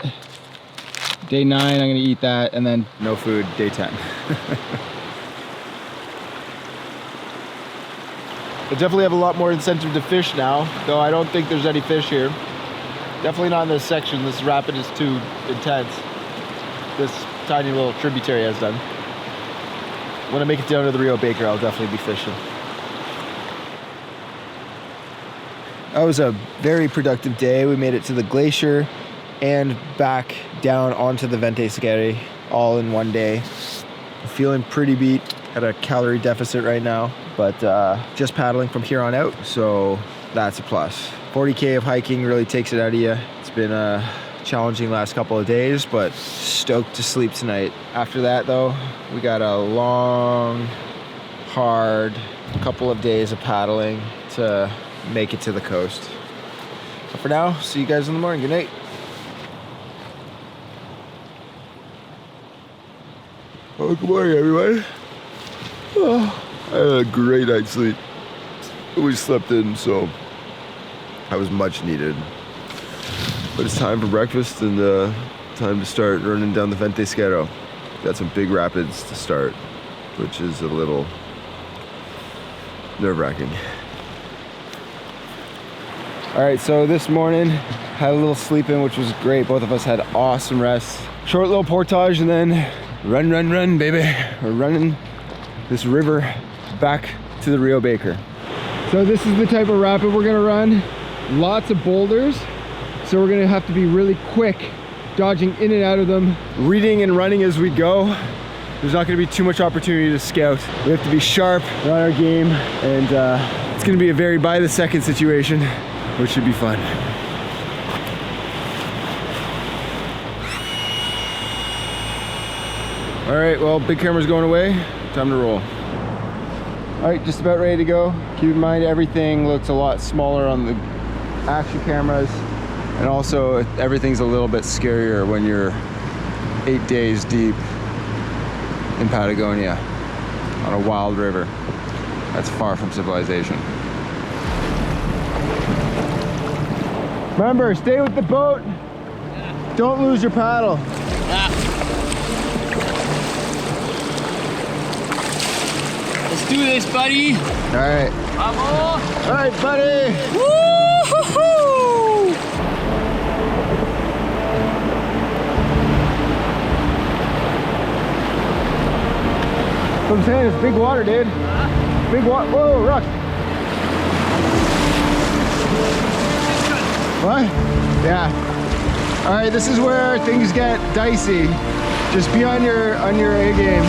Day 9, I'm gonna eat that, and then no food, day 10. I definitely have a lot more incentive to fish now, though I don't think there's any fish here. Definitely not in this section. This rapid is too intense. This tiny little tributary has done. When I make it down to the Rio Baker, I'll definitely be fishing. That was a very productive day. We made it to the glacier and back down onto the Ventes all in one day. I'm feeling pretty beat. At a calorie deficit right now, but just paddling from here on out, so that's a plus. 40K of hiking really takes it out of you. It's been a challenging last couple of days, but stoked to sleep tonight. After that though, we got a long, hard couple of days of paddling to make it to the coast. But for now, see you guys in the morning. Good night. Oh, good morning, everybody. Oh, I had a great night's sleep. We slept in, so that was much needed. But it's time for breakfast and time to start running down the Ventes. Got some big rapids to start, which is a little nerve-wracking. All right, so this morning had a little sleep in, which was great. Both of us had awesome rest. Short little portage and then run, baby. We're running this river back to the Rio Baker. So this is the type of rapid we're gonna run. Lots of boulders. So we're gonna have to be really quick, dodging in and out of them. Reading and running as we go. There's not gonna be too much opportunity to scout. We have to be sharp on our game, and it's gonna be a very by the second situation, which should be fun. All right, well, big camera's going away. Time to roll. All right, just about ready to go. Keep in mind, everything looks a lot smaller on the action cameras. And also, everything's a little bit scarier when you're 8 days deep in Patagonia on a wild river that's far from civilization. Remember, stay with the boat. Yeah. Don't lose your paddle. Yeah. Let's do this, buddy. All right. Vamos. All right, buddy. Woo-hoo-hoo. What I'm saying, it's big water, dude. Big water. Whoa, rock. What? Yeah. All right, this is where things get dicey. Just be on your A game.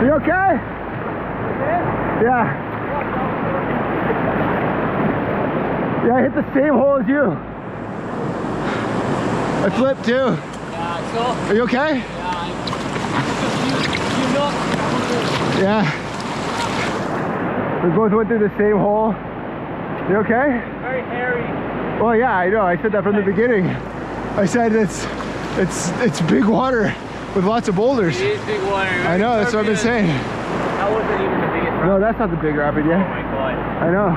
You okay? Yeah. Yeah, I hit the same hole as you. I flipped too. Yeah, so. Are you okay? Yeah. Yeah. We both went through the same hole. You okay? Very hairy. Well, yeah, I know. I said that from the beginning. I said it's big water with lots of boulders. It is big water. I know, that's what I've been saying. That wasn't even the biggest rapid. No, that's not the big rapid yet. Oh my god. I know.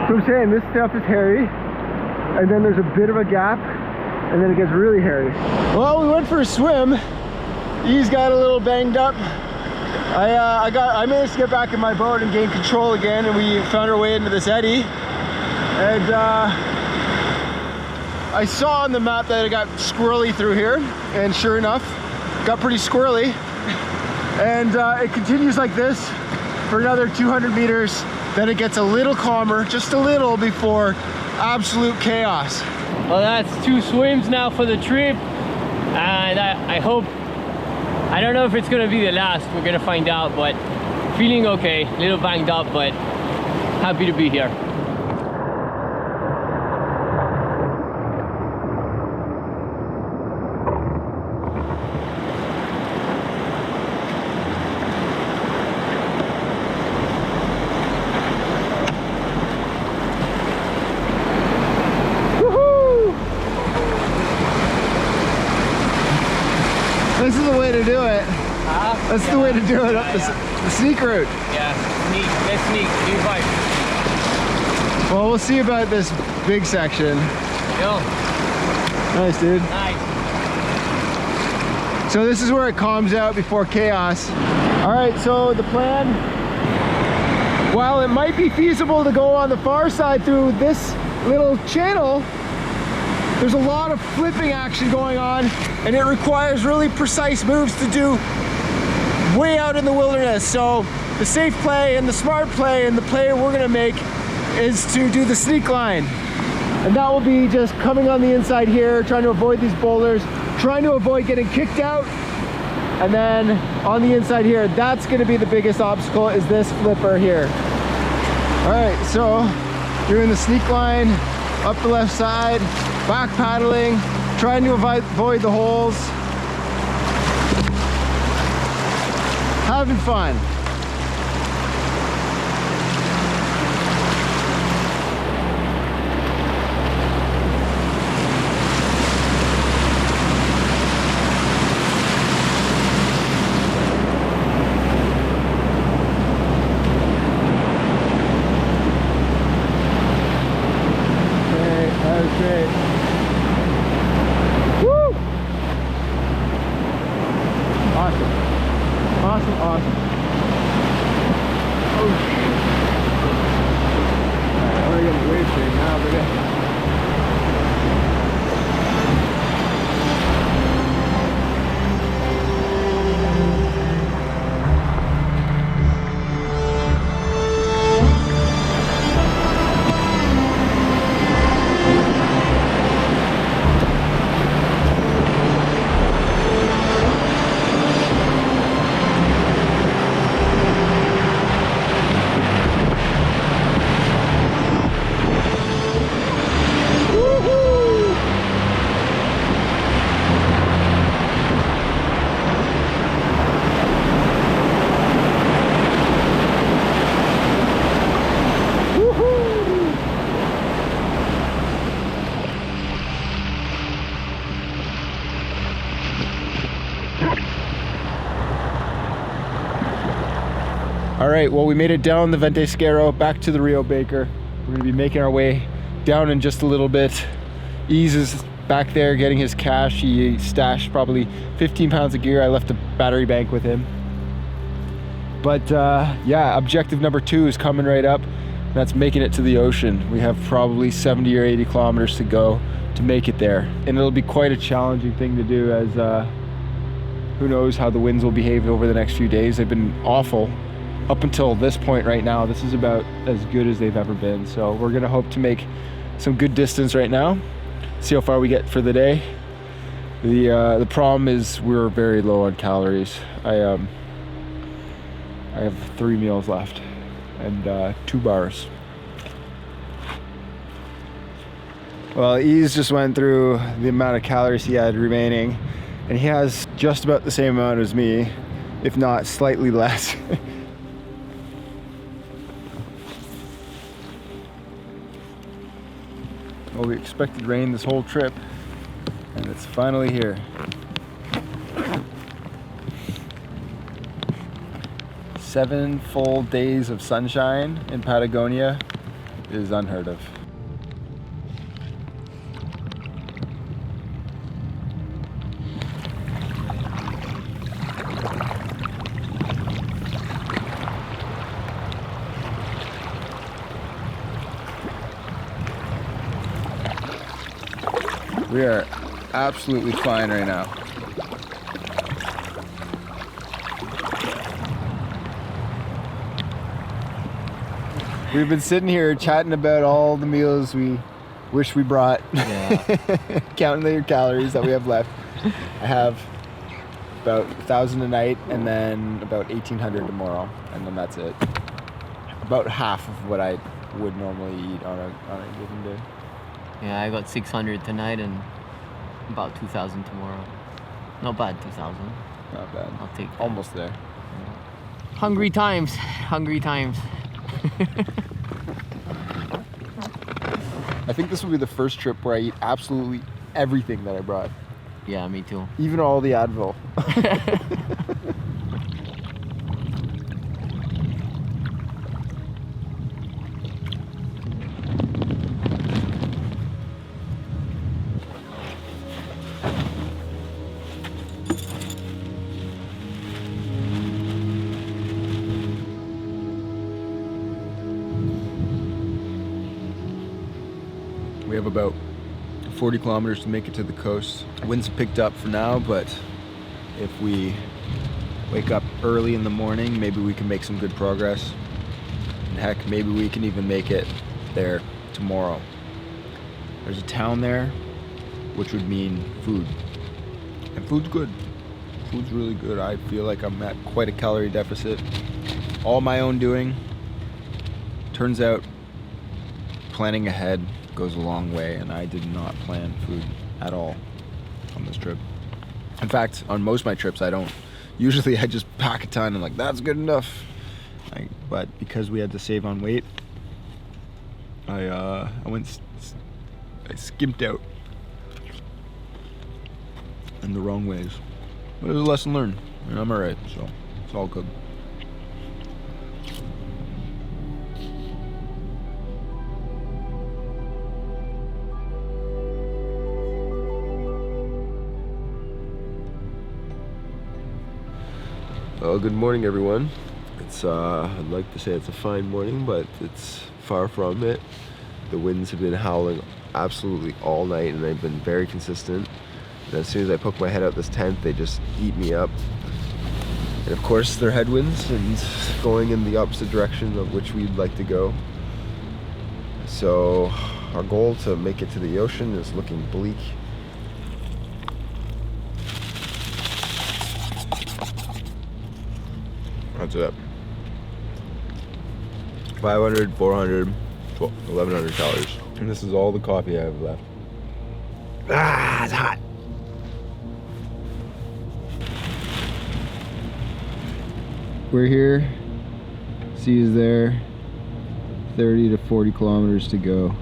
So I'm saying this stuff is hairy, and then there's a bit of a gap, and then it gets really hairy. Well, we went for a swim. E's got a little banged up. I managed to get back in my boat and gain control again, and we found our way into this eddy. And I saw on the map that it got squirrely through here, and sure enough, got pretty squirrely. And it continues like this for another 200 meters. Then it gets a little calmer, just a little, before absolute chaos. Well, that's 2 swims now for the trip, and I hope, I don't know if it's gonna be the last, we're gonna find out, but feeling okay, a little banged up, but happy to be here. instead of doing up the sneak route. Yeah, sneak. Let's sneak. New bike. Well, we'll see about this big section. Yo. Nice, dude. Nice. So this is where it calms out before chaos. All right, so the plan, while it might be feasible to go on the far side through this little channel, there's a lot of flipping action going on, and it requires really precise moves to do way out in the wilderness. So the safe play and the smart play and the play we're gonna make is to do the sneak line. And that will be just coming on the inside here, trying to avoid these boulders, trying to avoid getting kicked out. And then on the inside here, that's gonna be the biggest obstacle, is this flipper here. All right, so doing the sneak line, up the left side, back paddling, trying to avoid the holes. Having fun. Okay. Woo! Awesome. Awesome, awesome. Oh, alright, we're getting wave straight now, but all right, well, we made it down the Ventes back to the Rio Baker. We're gonna be making our way down in just a little bit. Ease is back there getting his cash. He stashed probably 15 pounds of gear. I left a battery bank with him. But yeah, objective number 2 is coming right up. That's making it to the ocean. We have probably 70 or 80 kilometers to go to make it there. And it'll be quite a challenging thing to do, as who knows how the winds will behave over the next few days. They've been awful. Up until this point right now, this is about as good as they've ever been. So we're gonna hope to make some good distance right now, see how far we get for the day. The problem is we're very low on calories. I have 3 meals left and 2 bars. Well, Ease just went through the amount of calories he had remaining, and he has just about the same amount as me, if not slightly less. Well, we expected rain this whole trip, and it's finally here. Seven full days of sunshine in Patagonia is unheard of. We are absolutely fine right now. We've been sitting here chatting about all the meals we wish we brought. Yeah. Counting the calories that we have left. I have about 1,000 a night, and then about 1,800 tomorrow, and then that's it. About half of what I would normally eat on a given day. Yeah, I got 600 tonight and about 2,000 tomorrow. Not bad, 2,000. Not bad. I'll take that. Almost there. Hungry times. Hungry times. I think this will be the first trip where I eat absolutely everything that I brought. Yeah, me too. Even all the Advil. We have about 40 kilometers to make it to the coast. Winds have picked up for now, but if we wake up early in the morning, maybe we can make some good progress. And heck, maybe we can even make it there tomorrow. There's a town there, which would mean food. And food's good. Food's really good. I feel like I'm at quite a calorie deficit. All my own doing. Turns out planning ahead goes a long way, and I did not plan food at all on this trip. In fact, on most of my trips I don't. Usually I just pack a ton and like, that's good enough. But because we had to save on weight, I skimped out in the wrong ways. But it was a lesson learned, and I'm alright, so it's all good. Well, good morning, everyone. It's I'd like to say it's a fine morning, but it's far from it. The winds have been howling absolutely all night, and they've been very consistent. And as soon as I poke my head out this tent, they just eat me up. And of course, they're headwinds and going in the opposite direction of which we'd like to go. So our goal to make it to the ocean is looking bleak. That's it. 500, 400, 1,100 calories. And this is all the coffee I have left. Ah, it's hot. We're here. Sea is there. 30 to 40 kilometers to go.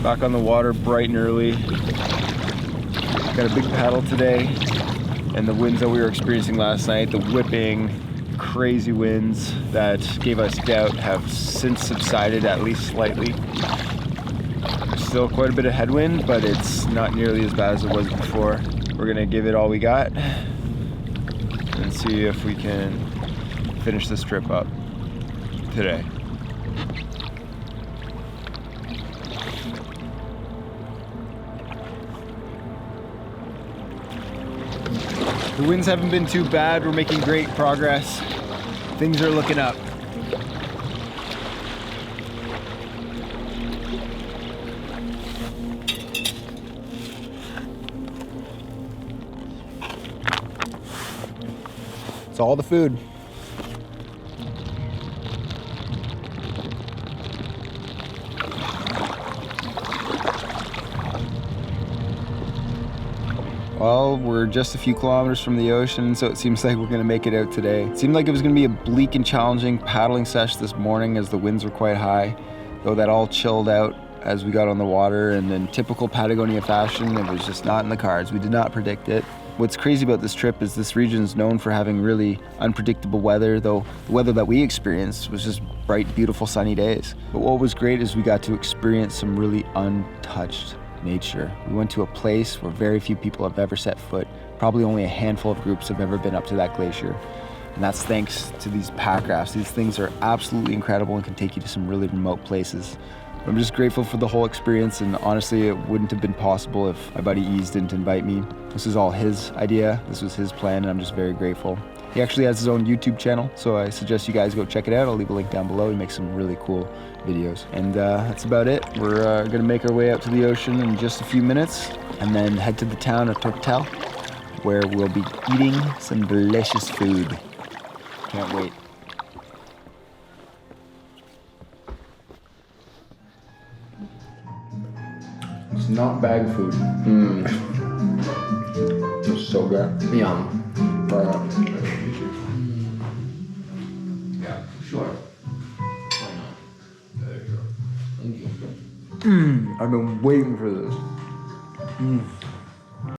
Back on the water bright and early. Got a big paddle today. And the winds that we were experiencing last night, the whipping, crazy winds that gave us doubt, have since subsided, at least slightly. There's still quite a bit of headwind, but it's not nearly as bad as it was before. We're gonna give it all we got and see if we can finish this trip up today. The winds haven't been too bad. We're making great progress. Things are looking up. It's all the food. Well, we're just a few kilometers from the ocean, so it seems like we're gonna make it out today. It seemed like it was gonna be a bleak and challenging paddling session this morning as the winds were quite high, though that all chilled out as we got on the water, and in typical Patagonia fashion, it was just not in the cards. We did not predict it. What's crazy about this trip is this region is known for having really unpredictable weather, though the weather that we experienced was just bright, beautiful, sunny days. But what was great is we got to experience some really untouched nature. We went to a place where very few people have ever set foot. Probably only a handful of groups have ever been up to that glacier. And that's thanks to these pack rafts. These things are absolutely incredible and can take you to some really remote places. I'm just grateful for the whole experience, and honestly, it wouldn't have been possible if my buddy Ease didn't invite me. This is all his idea. This was his plan, and I'm just very grateful. He actually has his own YouTube channel, so I suggest you guys go check it out. I'll leave a link down below. He makes some really cool videos. And that's about it. We're gonna make our way out to the ocean in just a few minutes, and then head to the town of Portaging, where we'll be eating some delicious food. Can't wait. It's not bag food. It's so good. Yum. Yeah, sure. Why not? There you go. Thank you. I've been waiting for this.